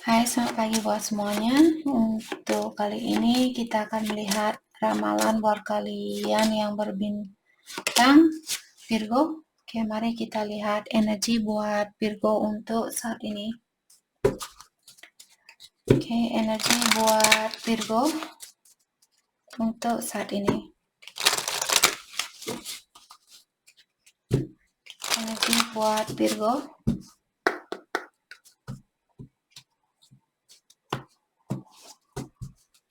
Hai, selamat pagi buat semuanya. Untuk kali ini kita akan melihat ramalan buat kalian yang berbintang Virgo. Oke, mari kita lihat energi buat Virgo untuk saat ini. Oke, energi buat Virgo untuk saat ini. Energi buat Virgo.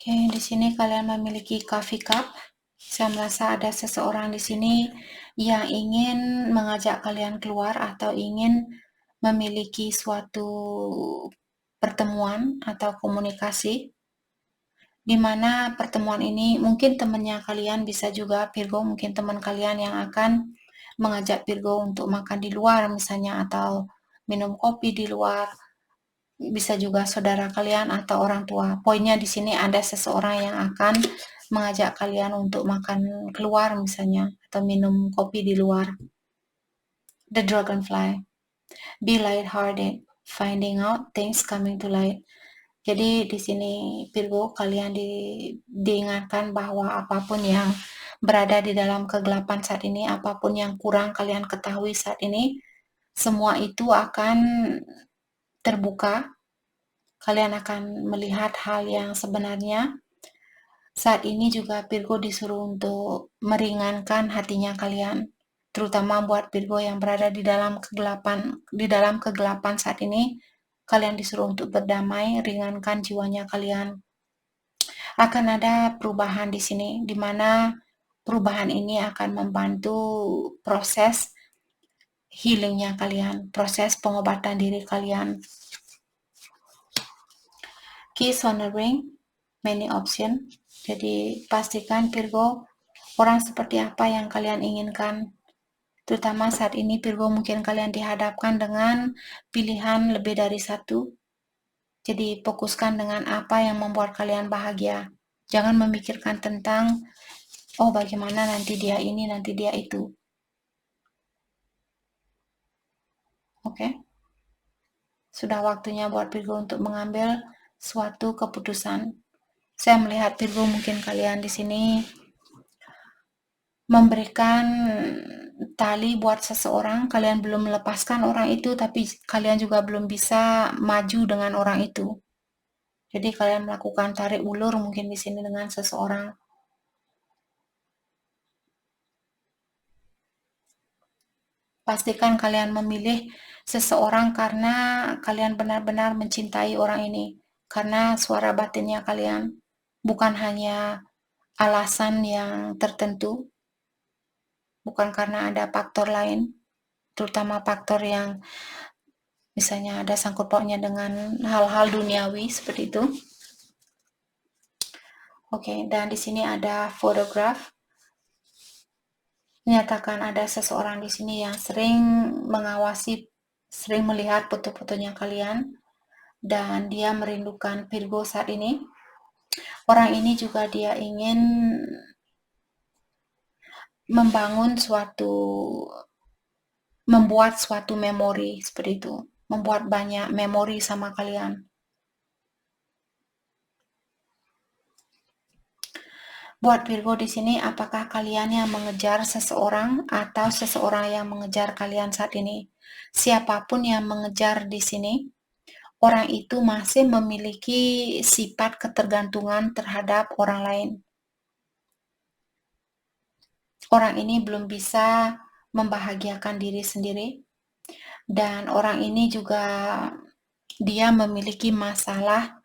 Oke, di sini kalian memiliki coffee cup. Saya merasa ada seseorang di sini yang ingin mengajak kalian keluar atau ingin memiliki suatu pertemuan atau komunikasi, di mana pertemuan ini mungkin temannya kalian, bisa juga Virgo, mungkin teman kalian yang akan mengajak Virgo untuk makan di luar misalnya, atau minum kopi di luar, bisa juga saudara kalian atau orang tua. Poinnya di sini ada seseorang yang akan mengajak kalian untuk makan keluar misalnya, atau minum kopi di luar. The Dragonfly. Be light-hearted, finding out things coming to light. Jadi di sini Virgo, kalian diingatkan bahwa apapun yang berada di dalam kegelapan saat ini, apapun yang kurang kalian ketahui saat ini, semua itu akan terbuka. Kalian akan melihat hal yang sebenarnya. Saat ini juga Virgo disuruh untuk meringankan hatinya kalian, terutama buat Virgo yang berada di dalam kegelapan saat ini. Kalian disuruh untuk berdamai, ringankan jiwanya kalian. Akan ada perubahan di sini, di mana perubahan ini akan membantu proses healingnya kalian, proses pengobatan diri kalian. Keys on the ring, many option. Jadi pastikan Virgo, orang seperti apa yang kalian inginkan. Terutama saat ini Virgo, mungkin kalian dihadapkan dengan pilihan lebih dari satu. Jadi fokuskan dengan apa yang membuat kalian bahagia. Jangan memikirkan tentang, oh bagaimana nanti dia ini, nanti dia itu. Oke? Sudah waktunya buat Virgo untuk mengambil suatu keputusan. Saya melihat Virgo, mungkin kalian di sini memberikan tali buat seseorang, kalian belum melepaskan orang itu, tapi kalian juga belum bisa maju dengan orang itu. Jadi kalian melakukan tarik ulur mungkin di sini dengan seseorang. Pastikan kalian memilih seseorang karena kalian benar-benar mencintai orang ini. Karena suara batinnya kalian, bukan hanya alasan yang tertentu, bukan karena ada faktor lain, terutama faktor yang misalnya ada sangkut pautnya dengan hal-hal duniawi seperti itu. Oke, dan di sini ada photograph. Menyatakan ada seseorang di sini yang sering mengawasi, sering melihat foto-fotonya kalian, dan dia merindukan Virgo saat ini. Orang ini juga dia ingin membuat suatu memori seperti itu, membuat banyak memori sama kalian. Buat Virgo di sini, apakah kalian yang mengejar seseorang atau seseorang yang mengejar kalian saat ini? Siapapun yang mengejar di sini, orang itu masih memiliki sifat ketergantungan terhadap orang lain. Orang ini belum bisa membahagiakan diri sendiri, dan orang ini juga dia memiliki masalah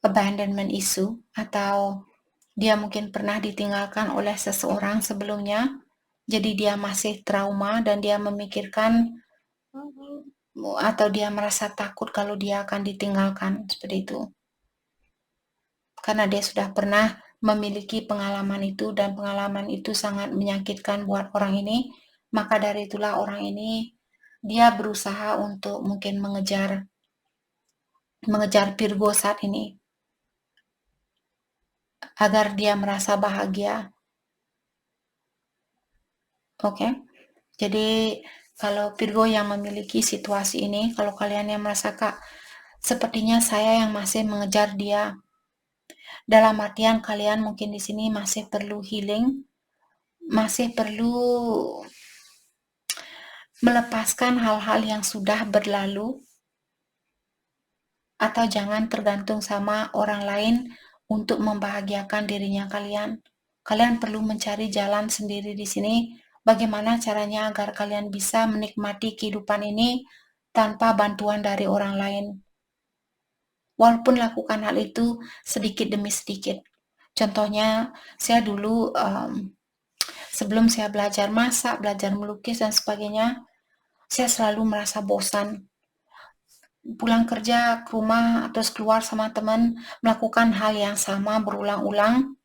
abandonment issue, atau dia mungkin pernah ditinggalkan oleh seseorang sebelumnya, jadi dia masih trauma dan dia memikirkan atau dia merasa takut kalau dia akan ditinggalkan seperti itu. Karena dia sudah pernah memiliki pengalaman itu, dan pengalaman itu sangat menyakitkan buat orang ini. Maka dari itulah orang ini dia berusaha untuk mungkin mengejar Virgo saat ini agar dia merasa bahagia. Oke. Jadi kalau Virgo yang memiliki situasi ini, kalau kalian yang merasa, Kak, sepertinya saya yang masih mengejar dia. Dalam artian kalian mungkin di sini masih perlu healing, masih perlu melepaskan hal-hal yang sudah berlalu, atau jangan tergantung sama orang lain untuk membahagiakan dirinya kalian. Kalian perlu mencari jalan sendiri di sini. Bagaimana caranya agar kalian bisa menikmati kehidupan ini tanpa bantuan dari orang lain. Walaupun lakukan hal itu sedikit demi sedikit. Contohnya, saya dulu sebelum saya belajar masak, belajar melukis dan sebagainya, saya selalu merasa bosan. Pulang kerja ke rumah terus keluar sama teman melakukan hal yang sama berulang-ulang,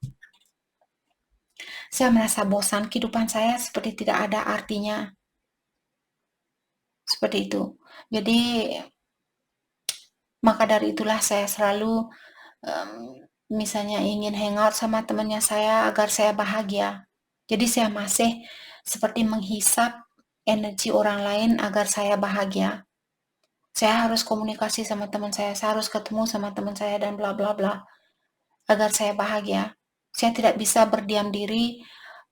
saya merasa bosan, kehidupan saya seperti tidak ada artinya. Seperti itu. Jadi maka dari itulah saya selalu misalnya ingin hangout sama temannya saya agar saya bahagia. Jadi saya masih seperti menghisap energi orang lain agar saya bahagia. Saya harus komunikasi sama teman saya harus ketemu sama teman saya dan bla bla bla agar saya bahagia. Saya tidak bisa berdiam diri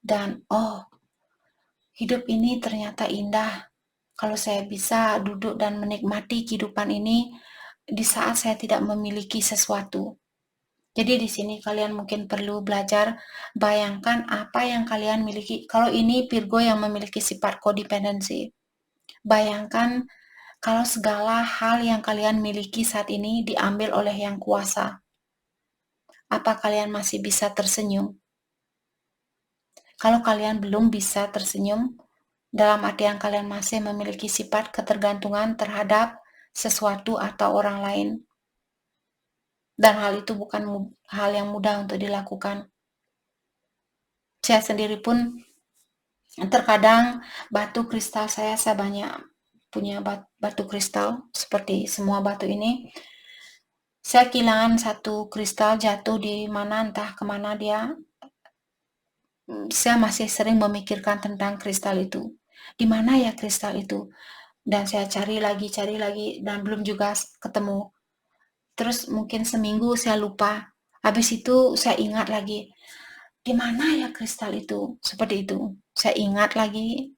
dan hidup ini ternyata indah. Kalau saya bisa duduk dan menikmati kehidupan ini di saat saya tidak memiliki sesuatu. Jadi di sini kalian mungkin perlu belajar bayangkan apa yang kalian miliki. Kalau ini Virgo yang memiliki sifat kodependensi. Bayangkan kalau segala hal yang kalian miliki saat ini diambil oleh yang kuasa. Apa kalian masih bisa tersenyum? Kalau kalian belum bisa tersenyum, dalam artian kalian masih memiliki sifat ketergantungan terhadap sesuatu atau orang lain. Dan hal itu bukan hal yang mudah untuk dilakukan. Saya sendiri pun terkadang batu kristal saya banyak punya batu kristal seperti semua batu ini. Saya kehilangan satu kristal jatuh di mana entah kemana dia. Saya masih sering memikirkan tentang kristal itu. Di mana ya kristal itu? Dan saya cari lagi dan belum juga ketemu. Terus mungkin seminggu saya lupa. Habis itu saya ingat lagi. Di mana ya kristal itu? Seperti itu. Saya ingat lagi.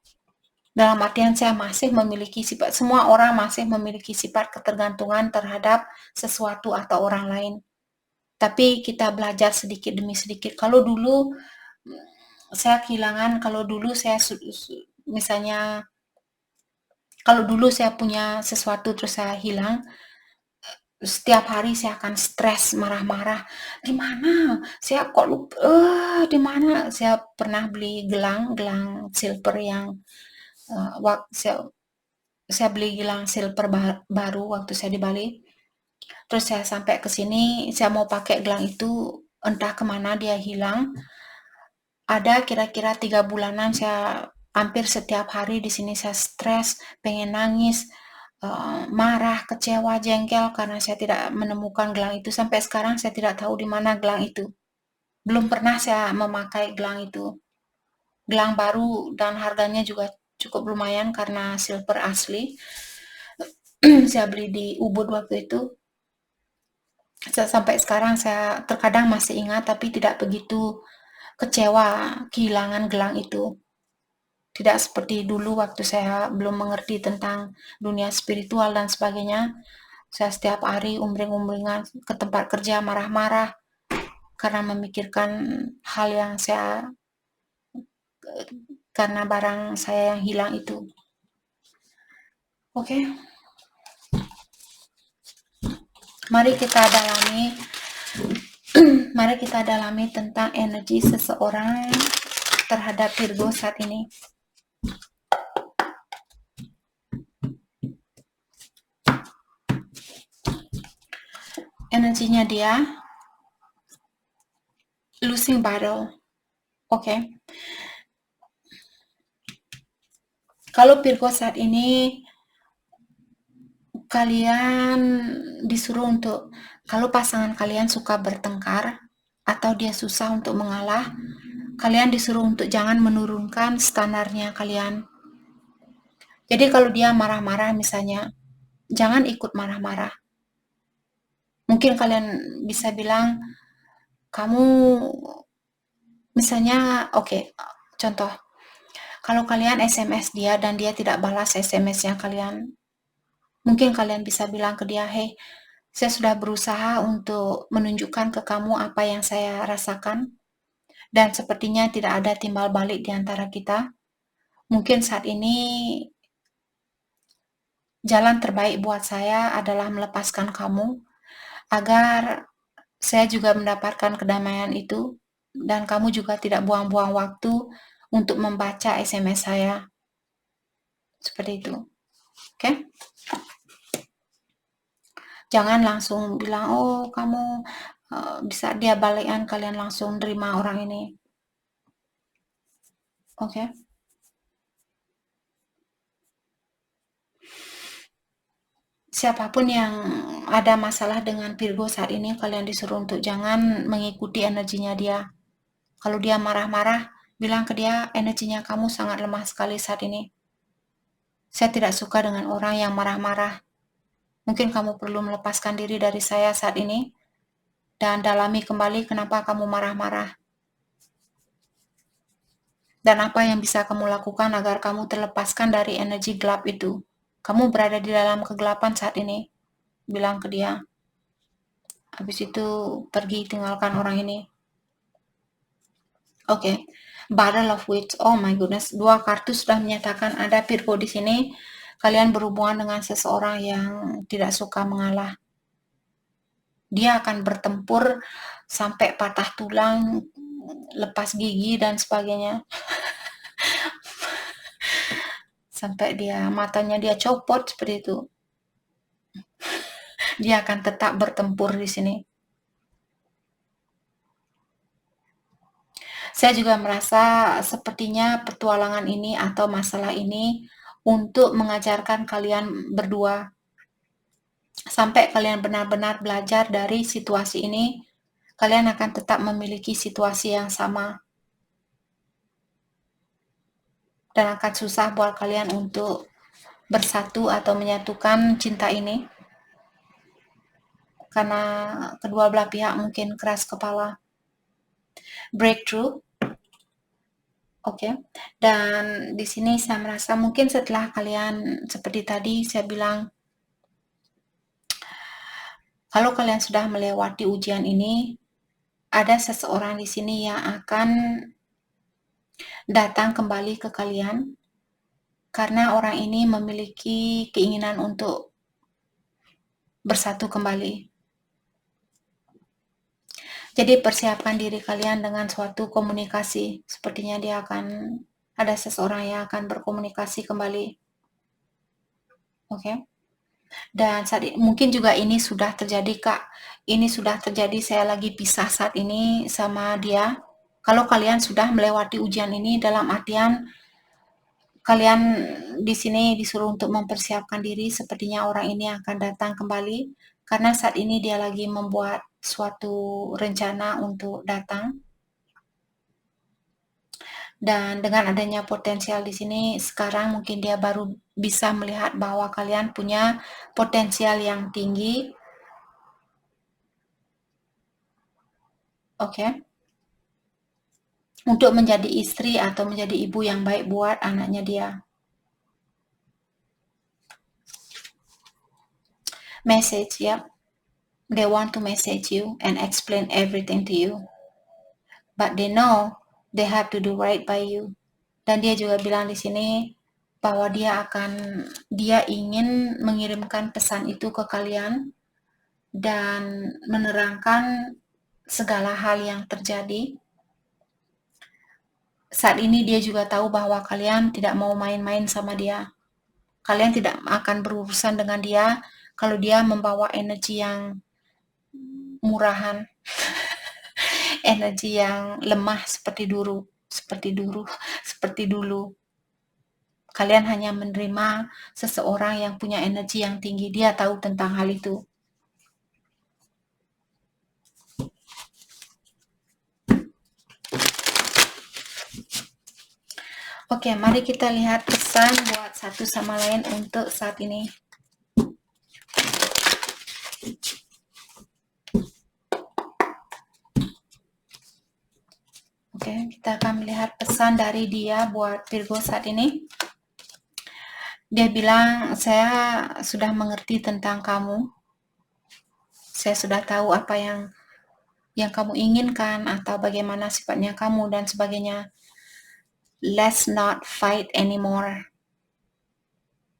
Dalam artian saya masih memiliki sifat, semua orang masih memiliki sifat ketergantungan terhadap sesuatu atau orang lain. Tapi kita belajar sedikit demi sedikit. Kalau dulu saya kehilangan, kalau dulu saya misalnya, kalau dulu saya punya sesuatu terus saya hilang, setiap hari saya akan stres, marah-marah. Di mana? Saya kok lupa, di mana? Saya pernah beli gelang silver yang saya beli gelang silver baru waktu saya di Bali. Terus saya sampai ke sini, saya mau pakai gelang itu, entah kemana dia hilang. Ada kira-kira 3 bulanan saya hampir setiap hari di sini saya stres, pengen nangis, marah, kecewa, jengkel karena saya tidak menemukan gelang itu. Sampai sekarang saya tidak tahu di mana gelang itu. Belum pernah saya memakai gelang itu. Gelang baru dan harganya juga cukup lumayan karena silver asli. Saya beli di Ubud waktu itu. Sampai sekarang saya terkadang masih ingat tapi tidak begitu kecewa kehilangan gelang itu. Tidak seperti dulu waktu saya belum mengerti tentang dunia spiritual dan sebagainya. Saya setiap hari umbring-umbringan ke tempat kerja marah-marah karena memikirkan hal yang karena barang saya yang hilang itu. Oke. Mari kita dalami tentang energi seseorang terhadap Virgo saat ini. Energinya dia losing battle. Oke. Kalau Virgo saat ini kalian disuruh untuk, kalau pasangan kalian suka bertengkar atau dia susah untuk mengalah, kalian disuruh untuk jangan menurunkan standarnya kalian. Jadi kalau dia marah-marah misalnya, jangan ikut marah-marah. Mungkin kalian bisa bilang, kamu misalnya, oke, contoh, kalau kalian SMS dia dan dia tidak balas SMS-nya kalian, mungkin kalian bisa bilang ke dia, "Hey, saya sudah berusaha untuk menunjukkan ke kamu apa yang saya rasakan, dan sepertinya tidak ada timbal balik di antara kita. Mungkin saat ini jalan terbaik buat saya adalah melepaskan kamu, agar saya juga mendapatkan kedamaian itu, dan kamu juga tidak buang-buang waktu untuk membaca SMS saya." Seperti itu. Oke? Jangan langsung bilang, "Oh, kamu bisa dia balikan," kalian langsung terima orang ini. Oke? Siapapun yang ada masalah dengan Virgo saat ini, kalian disuruh untuk jangan mengikuti energinya dia. Kalau dia marah-marah, bilang ke dia, energinya kamu sangat lemah sekali saat ini. Saya tidak suka dengan orang yang marah-marah. Mungkin kamu perlu melepaskan diri dari saya saat ini, dan dalami kembali kenapa kamu marah-marah. Dan apa yang bisa kamu lakukan agar kamu terlepaskan dari energi gelap itu. Kamu berada di dalam kegelapan saat ini, bilang ke dia. Habis itu pergi tinggalkan orang ini. Oke. Battle of Wits. Oh my goodness, 2 kartu sudah menyatakan ada Virgo di sini. Kalian berhubungan dengan seseorang yang tidak suka mengalah. Dia akan bertempur sampai patah tulang, lepas gigi dan sebagainya. Sampai matanya dia copot seperti itu. Dia akan tetap bertempur di sini. Saya juga merasa sepertinya petualangan ini atau masalah ini untuk mengajarkan kalian berdua, sampai kalian benar-benar belajar dari situasi ini, kalian akan tetap memiliki situasi yang sama. Dan akan susah buat kalian untuk bersatu atau menyatukan cinta ini. Karena kedua belah pihak mungkin keras kepala. Breakthrough. Oke. Dan di sini saya merasa mungkin setelah kalian seperti tadi saya bilang, kalau kalian sudah melewati ujian ini, ada seseorang di sini yang akan datang kembali ke kalian, karena orang ini memiliki keinginan untuk bersatu kembali. Jadi persiapkan diri kalian dengan suatu komunikasi. Sepertinya dia akan ada seseorang yang akan berkomunikasi kembali. Oke. Dan mungkin juga ini sudah terjadi, Kak. Ini sudah terjadi, saya lagi pisah saat ini sama dia. Kalau kalian sudah melewati ujian ini, dalam artian kalian di sini disuruh untuk mempersiapkan diri, sepertinya orang ini akan datang kembali, karena saat ini dia lagi membuat suatu rencana untuk datang. Dan dengan adanya potensial di sini, sekarang mungkin dia baru bisa melihat bahwa kalian punya potensial yang tinggi. Oke. Untuk menjadi istri atau menjadi ibu yang baik buat anaknya dia. Message, ya. They want to message you and explain everything to you. But they know they have to do right by you. Dan dia juga bilang di sini bahwa dia ingin mengirimkan pesan itu ke kalian dan menerangkan segala hal yang terjadi. Saat ini dia juga tahu bahwa kalian tidak mau main-main sama dia. Kalian tidak akan berurusan dengan dia kalau dia membawa energi yang murahan, energi yang lemah seperti dulu. Kalian hanya menerima seseorang yang punya energi yang tinggi. Dia tahu tentang hal itu. Oke, mari kita lihat pesan buat satu sama lain untuk saat ini. kita akan melihat pesan dari dia buat Virgo saat ini. Dia bilang, saya sudah mengerti tentang kamu. Saya sudah tahu apa yang kamu inginkan atau bagaimana sifatnya kamu dan sebagainya. Let's not fight anymore.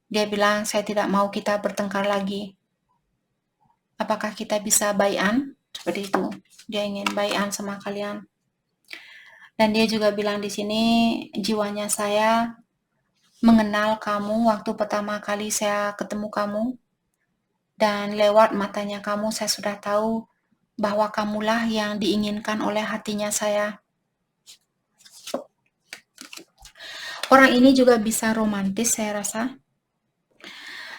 Dia bilang, saya tidak mau kita bertengkar lagi. Apakah kita bisa buy-an? Seperti itu. Dia ingin buy-an sama kalian. Dan dia juga bilang di sini, jiwanya saya mengenal kamu waktu pertama kali saya ketemu kamu. Dan lewat matanya kamu, saya sudah tahu bahwa kamulah yang diinginkan oleh hatinya saya. Orang ini juga bisa romantis, saya rasa.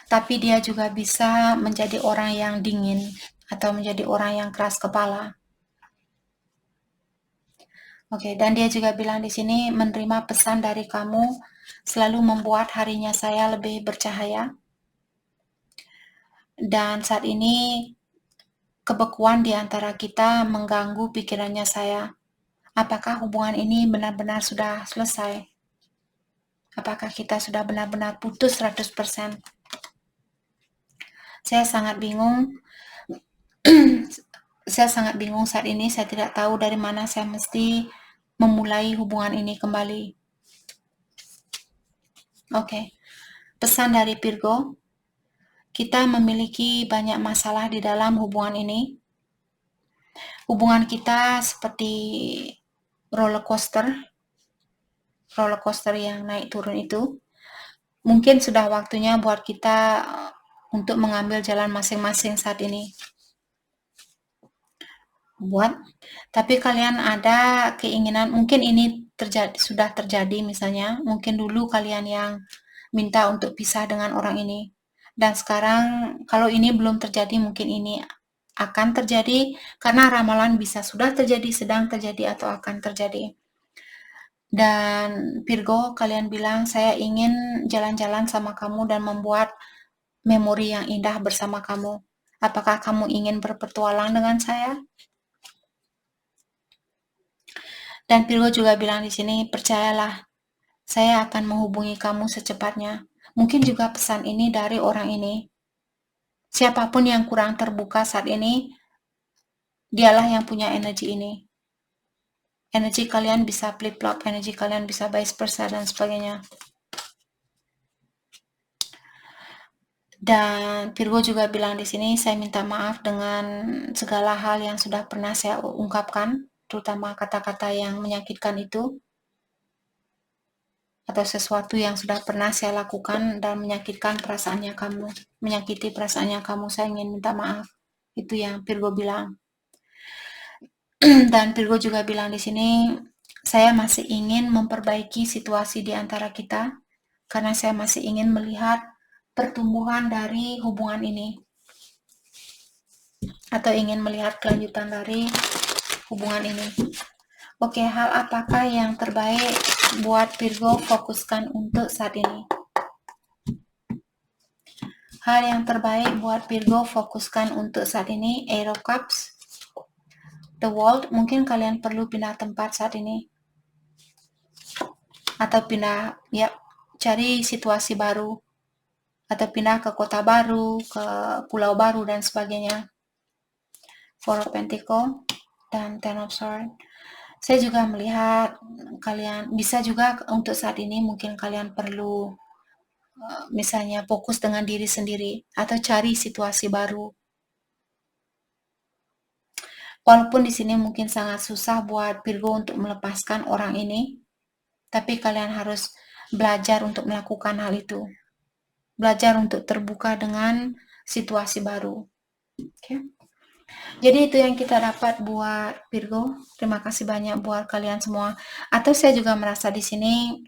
Tapi dia juga bisa menjadi orang yang dingin atau menjadi orang yang keras kepala. Oke, dan dia juga bilang di sini menerima pesan dari kamu selalu membuat harinya saya lebih bercahaya. Dan saat ini kebekuan di antara kita mengganggu pikirannya saya. Apakah hubungan ini benar-benar sudah selesai? Apakah kita sudah benar-benar putus 100%? Saya sangat bingung. Saya sangat bingung saat ini. Saya tidak tahu dari mana saya mesti memulai hubungan ini kembali. Oke. Pesan dari Virgo. Kita memiliki banyak masalah di dalam hubungan ini. Hubungan kita seperti roller coaster yang naik turun itu. Mungkin sudah waktunya buat kita untuk mengambil jalan masing-masing saat ini. Tapi kalian ada keinginan, mungkin ini sudah terjadi misalnya, mungkin dulu kalian yang minta untuk pisah dengan orang ini. Dan sekarang kalau ini belum terjadi, mungkin ini akan terjadi karena ramalan bisa sudah terjadi, sedang terjadi, atau akan terjadi. Dan Virgo, kalian bilang, saya ingin jalan-jalan sama kamu dan membuat memori yang indah bersama kamu. Apakah kamu ingin berpetualang dengan saya? Dan Virgo juga bilang di sini, percayalah, saya akan menghubungi kamu secepatnya. Mungkin juga pesan ini dari orang ini. Siapapun yang kurang terbuka saat ini, dialah yang punya energi ini. Energi kalian bisa flip-flop, energi kalian bisa vice versa, dan sebagainya. Dan Virgo juga bilang di sini, saya minta maaf dengan segala hal yang sudah pernah saya ungkapkan, terutama kata-kata yang menyakitkan itu, atau sesuatu yang sudah pernah saya lakukan dan menyakitkan perasaannya kamu, menyakiti perasaannya kamu, saya ingin minta maaf. Itu yang Virgo bilang. Dan Virgo juga bilang di sini, saya masih ingin memperbaiki situasi di antara kita, karena saya masih ingin melihat pertumbuhan dari hubungan ini, atau ingin melihat kelanjutan dari hubungan ini. Oke, hal apakah yang terbaik buat Virgo fokuskan untuk saat ini? Hal yang terbaik buat Virgo fokuskan untuk saat ini, Eight of Cups, The World. Mungkin kalian perlu pindah tempat saat ini, atau pindah, ya, cari situasi baru, atau pindah ke kota baru, ke pulau baru, dan sebagainya. Four of Pentacles dan Ten of Swords. Saya juga melihat kalian bisa juga untuk saat ini, mungkin kalian perlu misalnya fokus dengan diri sendiri atau cari situasi baru. Walaupun di sini mungkin sangat susah buat Virgo untuk melepaskan orang ini, tapi kalian harus belajar untuk melakukan hal itu. Belajar untuk terbuka dengan situasi baru. Okay. Jadi itu yang kita dapat buat Virgo. Terima kasih banyak buat kalian semua. Atau saya juga merasa di sini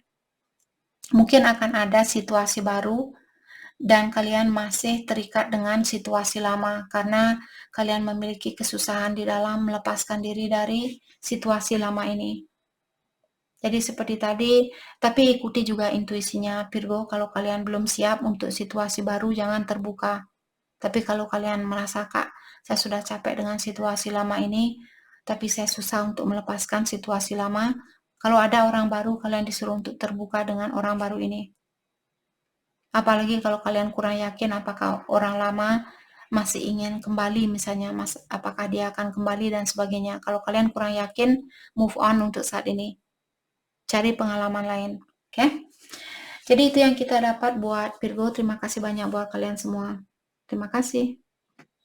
mungkin akan ada situasi baru dan kalian masih terikat dengan situasi lama karena kalian memiliki kesusahan di dalam melepaskan diri dari situasi lama ini. Jadi seperti tadi, tapi ikuti juga intuisinya Virgo. Kalau kalian belum siap untuk situasi baru, jangan terbuka. Tapi kalau kalian merasa, Kak, saya sudah capek dengan situasi lama ini, tapi saya susah untuk melepaskan situasi lama, Kalau ada orang baru, kalian disuruh untuk terbuka dengan orang baru ini. Apalagi kalau kalian kurang yakin apakah orang lama masih ingin kembali, misalnya apakah dia akan kembali dan sebagainya. Kalau kalian kurang yakin, move on untuk saat ini. Cari pengalaman lain. Oke? Jadi itu yang kita dapat buat Virgo. Terima kasih banyak buat kalian semua. Terima kasih.